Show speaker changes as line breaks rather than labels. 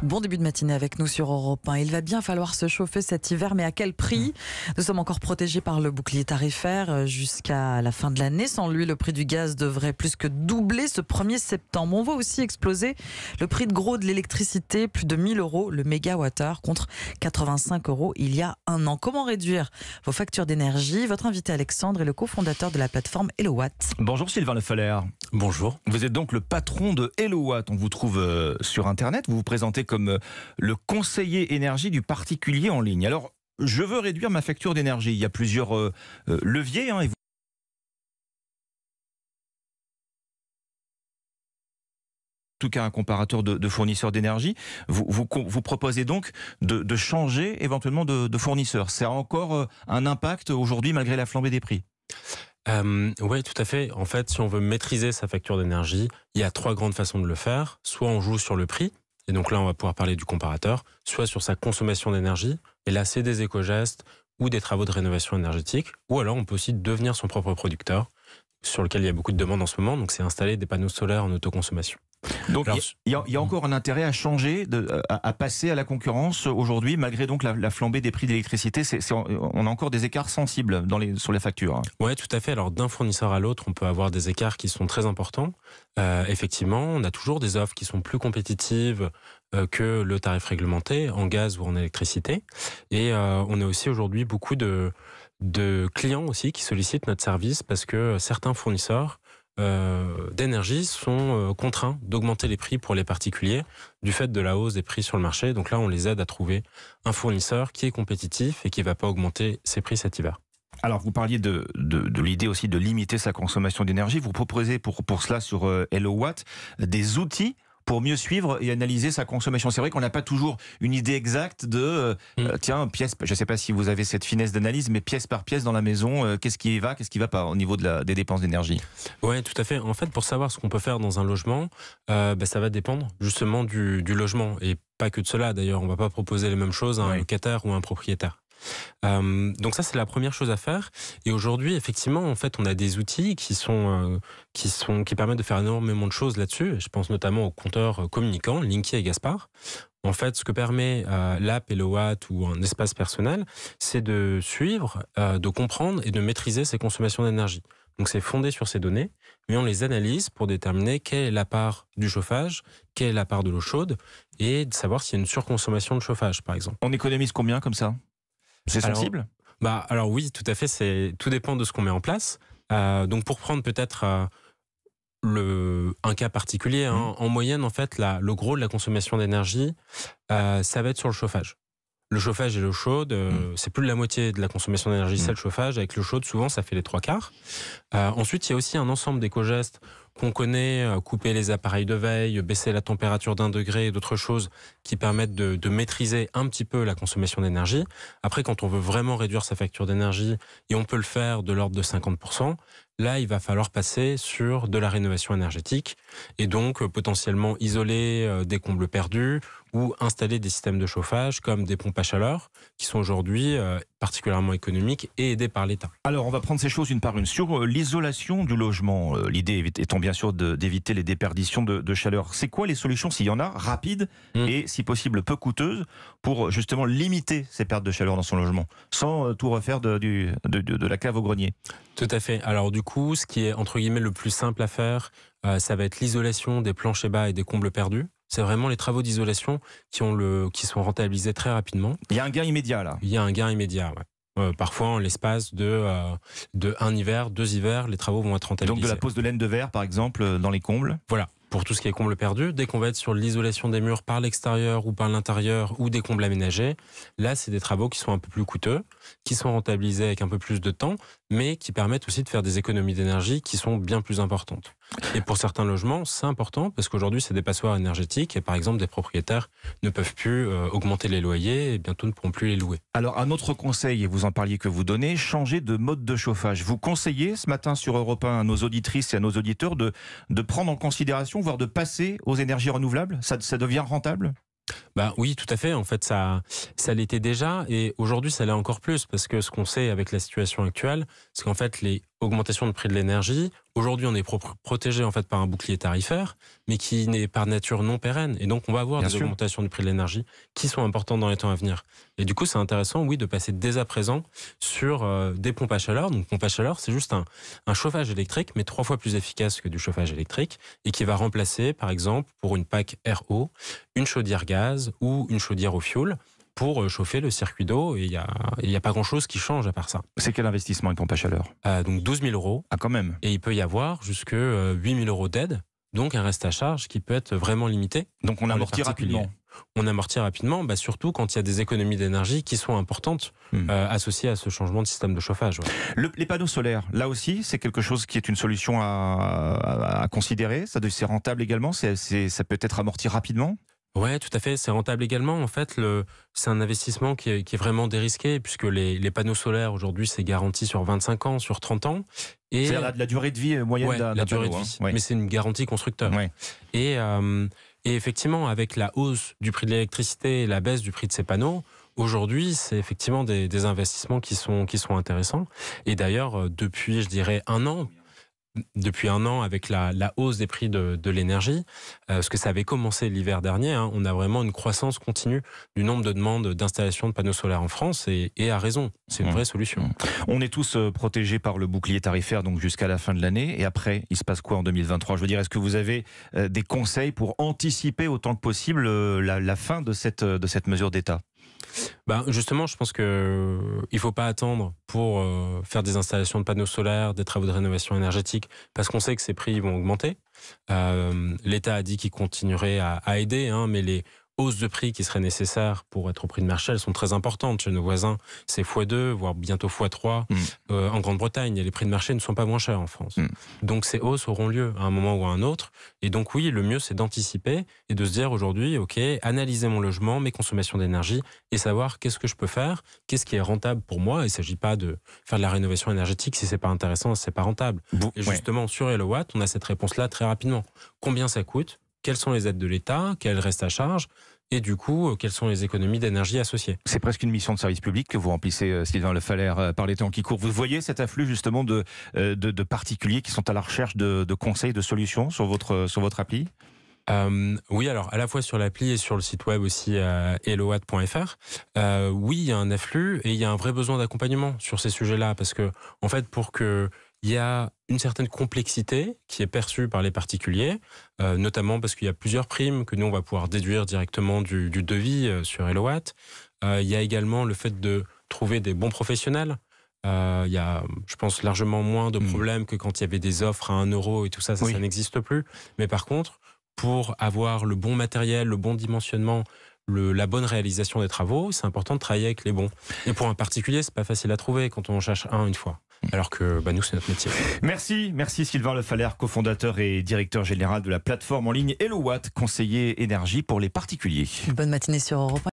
Bon début de matinée avec nous sur Europe 1. Il va bien falloir se chauffer cet hiver, mais à quel prix? Nous sommes encore protégés par le bouclier tarifaire jusqu'à la fin de l'année. Sans lui, le prix du gaz devrait plus que doubler ce 1er septembre. On voit aussi exploser le prix de gros de l'électricité, plus de 1 000 € le mégawattheure contre 85 € il y a un an. Comment réduire vos factures d'énergie? Votre invité Alexandre est le cofondateur de la plateforme HelloWatt.
Bonjour Sylvain Le Feller.
Bonjour.
Vous êtes donc le patron de HelloWatt. On vous trouve sur Internet. Vous vous présentez comme le conseiller énergie du particulier en ligne. Alors, je veux réduire ma facture d'énergie. Il y a plusieurs leviers. Et vous... En tout cas, un comparateur de fournisseurs d'énergie. Vous proposez donc de changer éventuellement de fournisseur. Ça a encore un impact aujourd'hui malgré la flambée des prix?
Oui, tout à fait. En fait, si on veut maîtriser sa facture d'énergie, il y a 3 grandes façons de le faire. Soit on joue sur le prix, et donc là, on va pouvoir parler du comparateur, soit sur sa consommation d'énergie, et là, c'est des éco-gestes ou des travaux de rénovation énergétique, ou alors on peut aussi devenir son propre producteur, sur lequel il y a beaucoup de demandes en ce moment, donc c'est installer des panneaux solaires en autoconsommation.
Donc il y a encore un intérêt à changer, à passer à la concurrence aujourd'hui, malgré donc la flambée des prix d'électricité. On a encore des écarts sensibles sur les factures.
Oui, tout à fait. Alors d'un fournisseur à l'autre, on peut avoir des écarts qui sont très importants. Effectivement, on a toujours des offres qui sont plus compétitives que le tarif réglementé en gaz ou en électricité. Et on a aussi aujourd'hui beaucoup de clients aussi qui sollicitent notre service parce que certains fournisseurs d'énergie sont contraints d'augmenter les prix pour les particuliers du fait de la hausse des prix sur le marché. Donc là, on les aide à trouver un fournisseur qui est compétitif et qui ne va pas augmenter ses prix cet hiver.
Alors, vous parliez de l'idée aussi de limiter sa consommation d'énergie. Vous proposez pour cela sur HelloWatt des outils pour mieux suivre et analyser sa consommation. C'est vrai qu'on n'a pas toujours une idée exacte de tiens, pièce, je ne sais pas si vous avez cette finesse d'analyse, mais pièce par pièce dans la maison, qu'est-ce qui va pas au niveau des dépenses d'énergie?
Oui, tout à fait. En fait, pour savoir ce qu'on peut faire dans un logement, ça va dépendre justement du logement. Et pas que de cela, d'ailleurs. On ne va pas proposer les mêmes choses à un locataire ou à un propriétaire. Donc ça, c'est la première chose à faire. Et aujourd'hui, effectivement, en fait, on a des outils qui permettent de faire énormément de choses là-dessus. Je pense notamment aux compteurs communicants, Linky et Gaspard. En fait, ce que permet l'app HelloWatt ou un espace personnel, c'est de suivre, de comprendre et de maîtriser ses consommations d'énergie. Donc c'est fondé sur ces données, mais on les analyse pour déterminer quelle est la part du chauffage, quelle est la part de l'eau chaude, et de savoir s'il y a une surconsommation de chauffage, par exemple.
On économise combien comme ça? C'est sensible?
Alors oui, tout à fait. Tout dépend de ce qu'on met en place. Donc pour prendre peut-être un cas particulier, en moyenne, en fait, le gros de la consommation d'énergie, ça va être sur le chauffage. Le chauffage et l'eau chaude, c'est plus de la moitié de la consommation d'énergie, c'est le chauffage. Avec l'eau chaude, souvent, ça fait les 3/4. Ensuite, il y a aussi un ensemble d'éco-gestes qu'on connaît, couper les appareils de veille, baisser la température d'1 degré et d'autres choses qui permettent de maîtriser un petit peu la consommation d'énergie. Après, quand on veut vraiment réduire sa facture d'énergie, et on peut le faire de l'ordre de 50%, là, il va falloir passer sur de la rénovation énergétique et donc potentiellement isoler des combles perdus ou installer des systèmes de chauffage comme des pompes à chaleur qui sont aujourd'hui particulièrement économiques et aidées par l'État.
Alors, on va prendre ces choses une par une. Sur l'isolation du logement, l'idée étant bien sûr d'éviter les déperditions de chaleur. C'est quoi les solutions, s'il y en a, rapides et si possible peu coûteuses, pour justement limiter ces pertes de chaleur dans son logement, sans tout refaire de la cave au grenier?
Tout à fait. Alors du coup, ce qui est entre guillemets le plus simple à faire, ça va être l'isolation des planchers bas et des combles perdus. C'est vraiment les travaux d'isolation qui sont rentabilisés très rapidement.
Il y a un gain immédiat là.
Il y a un gain immédiat, ouais. Parfois, en l'espace de un hiver, 2 hivers, les travaux vont être rentabilisés.
Donc de la pose de laine de verre, par exemple, dans les combles.
Voilà. Pour tout ce qui est combles perdus, dès qu'on va être sur l'isolation des murs par l'extérieur ou par l'intérieur ou des combles aménagés, là, c'est des travaux qui sont un peu plus coûteux, qui sont rentabilisés avec un peu plus de temps, mais qui permettent aussi de faire des économies d'énergie qui sont bien plus importantes. Et pour certains logements, c'est important parce qu'aujourd'hui, c'est des passoires énergétiques et par exemple, des propriétaires ne peuvent plus augmenter les loyers et bientôt ne pourront plus les louer.
Alors, un autre conseil, et vous en parliez que vous donnez, changer de mode de chauffage. Vous conseillez ce matin sur Europe 1 à nos auditrices et à nos auditeurs de prendre en considération, voire de passer aux énergies renouvelables? Ça devient rentable?
Oui, tout à fait. En fait, ça l'était déjà et aujourd'hui, ça l'est encore plus parce que ce qu'on sait avec la situation actuelle, c'est qu'en fait, les augmentation de prix de l'énergie. Aujourd'hui, on est protégé en fait par un bouclier tarifaire, mais qui n'est par nature non pérenne. Et donc, on va avoir
Bien
des
sûr.
augmentations du prix de l'énergie qui sont importantes dans les temps à venir. Et du coup, c'est intéressant, oui, de passer dès à présent sur des pompes à chaleur. Donc, pompe à chaleur, c'est juste un chauffage électrique, mais 3 fois plus efficace que du chauffage électrique, et qui va remplacer, par exemple, pour une PAC RO, une chaudière gaz ou une chaudière au fioul, pour chauffer le circuit d'eau, et il y a pas grand-chose qui change à part ça.
C'est quel investissement une pompe à chaleur?
Donc 12 000 euros,
Ah, quand même.
et il peut y avoir jusque 8 000 euros d'aide, donc un reste à charge qui peut être vraiment limité.
Donc on
Pour les
amortit
particuliers.
rapidement.
On amortit rapidement, surtout quand il y a des économies d'énergie qui sont importantes associées à ce changement de système de chauffage. Ouais.
Les panneaux solaires, là aussi, c'est quelque chose qui est une solution à considérer. C'est rentable également. Ça peut être amorti rapidement.
Ouais, tout à fait. C'est rentable également. En fait, c'est un investissement qui est vraiment dérisqué, puisque les panneaux solaires, aujourd'hui, c'est garanti sur 25 ans, sur 30 ans. Et
C'est la durée de vie moyenne d'un
la durée
panneau,
de vie.
hein. Ouais.
Mais c'est une garantie constructeur.
Ouais.
Et effectivement, avec la hausse du prix de l'électricité et la baisse du prix de ces panneaux, aujourd'hui, c'est effectivement des investissements qui sont intéressants. Et d'ailleurs, depuis, je dirais, depuis un an, avec la hausse des prix de l'énergie, parce que ça avait commencé l'hiver dernier, on a vraiment une croissance continue du nombre de demandes d'installation de panneaux solaires en France, et à raison. C'est une vraie solution.
On est tous protégés par le bouclier tarifaire, donc jusqu'à la fin de l'année. Et après, il se passe quoi en 2023? Je veux dire, est-ce que vous avez des conseils pour anticiper autant que possible la fin de cette mesure d'État?
Justement, je pense que il faut pas attendre pour faire des installations de panneaux solaires, des travaux de rénovation énergétique, parce qu'on sait que ces prix vont augmenter. L'État a dit qu'il continuerait à aider, mais les hausses de prix qui seraient nécessaires pour être au prix de marché, elles sont très importantes. Chez nos voisins, c'est x2, voire bientôt x3. En Grande-Bretagne, et les prix de marché ne sont pas moins chers en France. Donc ces hausses auront lieu à un moment ou à un autre. Et donc oui, le mieux, c'est d'anticiper et de se dire aujourd'hui, OK, analyser mon logement, mes consommations d'énergie, et savoir qu'est-ce que je peux faire, qu'est-ce qui est rentable pour moi. Il ne s'agit pas de faire de la rénovation énergétique si c'est pas intéressant, si c'est pas rentable. Et justement, sur HelloWatt, on a cette réponse-là très rapidement. Combien ça coûte? Quelles sont les aides de l'État? Quel reste à charge? Et du coup, quelles sont les économies d'énergie associées?
C'est presque une mission de service public que vous remplissez, Sylvain Le Fallers, par les temps qui courent. Vous voyez cet afflux justement de particuliers qui sont à la recherche de conseils, de solutions sur votre appli?
Oui, alors à la fois sur l'appli et sur le site web aussi hellowatt.fr. Oui, il y a un afflux et il y a un vrai besoin d'accompagnement sur ces sujets-là, parce que en fait, pour que il y a une certaine complexité qui est perçue par les particuliers, notamment parce qu'il y a plusieurs primes que nous on va pouvoir déduire directement du devis sur HelloWatt. Il y a également le fait de trouver des bons professionnels. Il y a, je pense, largement moins de problèmes que quand il y avait des offres à 1 euro et tout ça, ça n'existe plus. Mais par contre, pour avoir le bon matériel, le bon dimensionnement, la bonne réalisation des travaux, c'est important de travailler avec les bons. Et pour un particulier, c'est pas facile à trouver quand on en cherche une fois. Alors que nous, c'est notre métier.
Merci Sylvain Le Fallers, cofondateur et directeur général de la plateforme en ligne HelloWatt, conseiller énergie pour les particuliers.
Bonne matinée sur Europe 1.